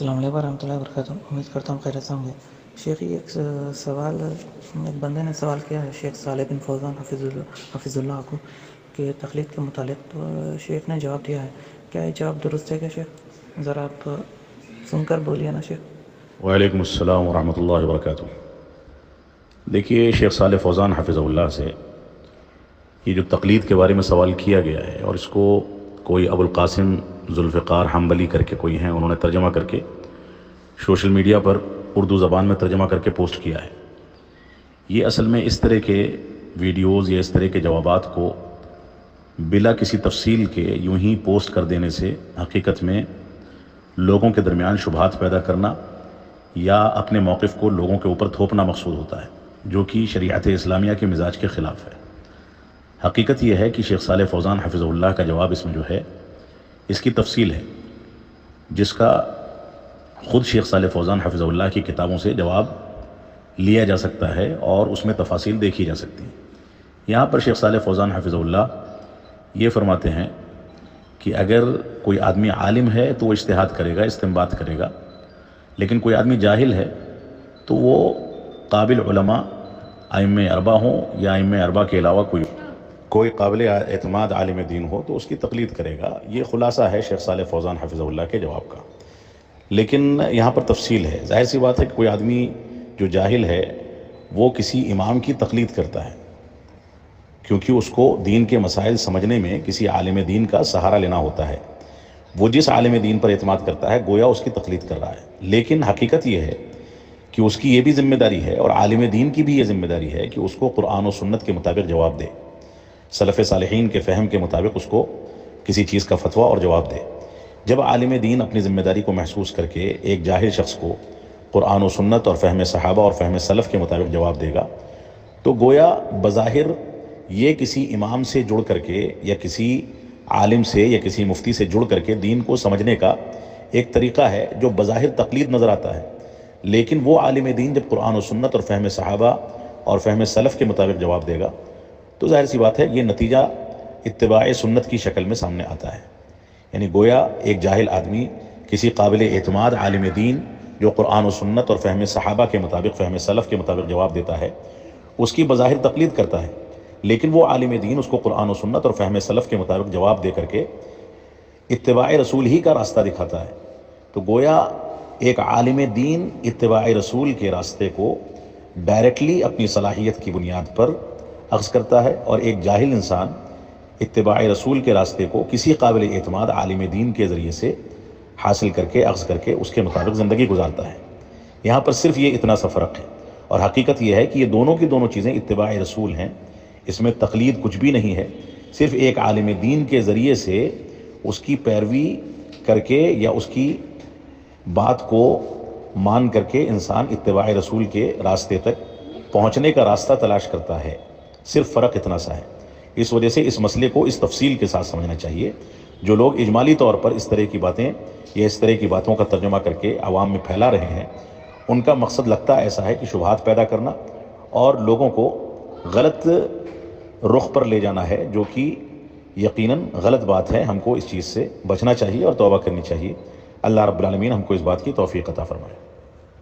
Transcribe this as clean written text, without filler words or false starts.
السلام علیکم ورحمۃ اللہ وبرکاتہ۔ امید کرتا ہوں خیریت سے ہوں گے۔ شیخ ایک سوال، ایک بندے نے سوال کیا ہے شیخ صالح بن فوزان حفظ اللہ کو کہ تقلید کے متعلق، تو شیخ نے جواب دیا ہے۔ کیا یہ جواب درست ہے کیا شیخ؟ ذرا آپ سن کر بولیے نا شیخ۔ وعلیکم السلام ورحمۃ اللہ وبرکاتہ۔ دیکھیے، شیخ صالح فوزان حفظ اللہ سے یہ جو تقلید کے بارے میں سوال کیا گیا ہے، اور اس کو کوئی ابو القاسم ذوالفقار حنبلی کر کے کوئی ہیں، انہوں نے ترجمہ کر کے سوشل میڈیا پر اردو زبان میں ترجمہ کر کے پوسٹ کیا ہے۔ یہ اصل میں اس طرح کے ویڈیوز یا اس طرح کے جوابات کو بلا کسی تفصیل کے یوں ہی پوسٹ کر دینے سے حقیقت میں لوگوں کے درمیان شبہات پیدا کرنا یا اپنے موقف کو لوگوں کے اوپر تھوپنا مقصود ہوتا ہے، جو کہ شریعت اسلامیہ کے مزاج کے خلاف ہے۔ حقیقت یہ ہے کہ شیخ صالح فوزان حفظ اللہ کا جواب اس میں جو ہے، اس کی تفصیل ہے، جس کا خود شیخ صالح فوزان حفظ اللہ کی کتابوں سے جواب لیا جا سکتا ہے اور اس میں تفاصیل دیکھی جا سکتی ہیں۔ یہاں پر شیخ صالح فوزان حفظ اللہ یہ فرماتے ہیں کہ اگر کوئی آدمی عالم ہے تو وہ اجتہاد کرے گا، استنباط کرے گا، لیکن کوئی آدمی جاہل ہے تو وہ قابل علماء ائمہ اربعہ ہوں یا ائمہ اربعہ کے علاوہ کوئی قابل اعتماد عالم دین ہو تو اس کی تقلید کرے گا۔ یہ خلاصہ ہے شیخ صالح فوزان حفظ اللہ کے جواب کا۔ لیکن یہاں پر تفصیل ہے۔ ظاہر سی بات ہے کہ کوئی آدمی جو جاہل ہے وہ کسی امام کی تقلید کرتا ہے، کیونکہ اس کو دین کے مسائل سمجھنے میں کسی عالم دین کا سہارا لینا ہوتا ہے۔ وہ جس عالم دین پر اعتماد کرتا ہے گویا اس کی تقلید کر رہا ہے، لیکن حقیقت یہ ہے کہ اس کی یہ بھی ذمہ داری ہے اور عالم دین کی بھی یہ ذمہ داری ہے کہ اس کو قرآن و سنت کے مطابق جواب دے، سلف صالحین کے فہم کے مطابق اس کو کسی چیز کا فتویٰ اور جواب دے۔ جب عالم دین اپنی ذمہ داری کو محسوس کر کے ایک جاہل شخص کو قرآن و سنت اور فہم صحابہ اور فہم سلف کے مطابق جواب دے گا تو گویا بظاہر یہ کسی امام سے جڑ کر کے یا کسی عالم سے یا کسی مفتی سے جڑ کر کے دین کو سمجھنے کا ایک طریقہ ہے جو بظاہر تقلید نظر آتا ہے، لیکن وہ عالم دین جب قرآن و سنت اور فہم صحابہ اور فہم سلف کے مطابق جواب دے گا تو ظاہر سی بات ہے یہ نتیجہ اتباع سنت کی شکل میں سامنے آتا ہے۔ یعنی گویا ایک جاہل آدمی کسی قابل اعتماد عالم دین جو قرآن و سنت اور فہم صحابہ کے مطابق فہم سلف کے مطابق جواب دیتا ہے اس کی بظاہر تقلید کرتا ہے، لیکن وہ عالم دین اس کو قرآن و سنت اور فہم سلف کے مطابق جواب دے کر کے اتباع رسول ہی کا راستہ دکھاتا ہے۔ تو گویا ایک عالم دین اتباع رسول کے راستے کو ڈائریکٹلی اپنی صلاحیت کی بنیاد پر اخذ کرتا ہے، اور ایک جاہل انسان اتباع رسول کے راستے کو کسی قابل اعتماد عالم دین کے ذریعے سے حاصل کر کے اخذ کر کے اس کے مطابق زندگی گزارتا ہے۔ یہاں پر صرف یہ اتنا سا فرق ہے، اور حقیقت یہ ہے کہ یہ دونوں کی دونوں چیزیں اتباع رسول ہیں، اس میں تقلید کچھ بھی نہیں ہے۔ صرف ایک عالم دین کے ذریعے سے اس کی پیروی کر کے یا اس کی بات کو مان کر کے انسان اتباع رسول کے راستے تک پہنچنے کا راستہ تلاش کرتا ہے، صرف فرق اتنا سا ہے۔ اس وجہ سے اس مسئلے کو اس تفصیل کے ساتھ سمجھنا چاہیے۔ جو لوگ اجمالی طور پر اس طرح کی باتیں یا اس طرح کی باتوں کا ترجمہ کر کے عوام میں پھیلا رہے ہیں، ان کا مقصد لگتا ایسا ہے کہ شبہات پیدا کرنا اور لوگوں کو غلط رخ پر لے جانا ہے، جو کہ یقیناً غلط بات ہے۔ ہم کو اس چیز سے بچنا چاہیے اور توبہ کرنی چاہیے۔ اللہ رب العالمین ہم کو اس بات کی توفیق عطا فرمائے۔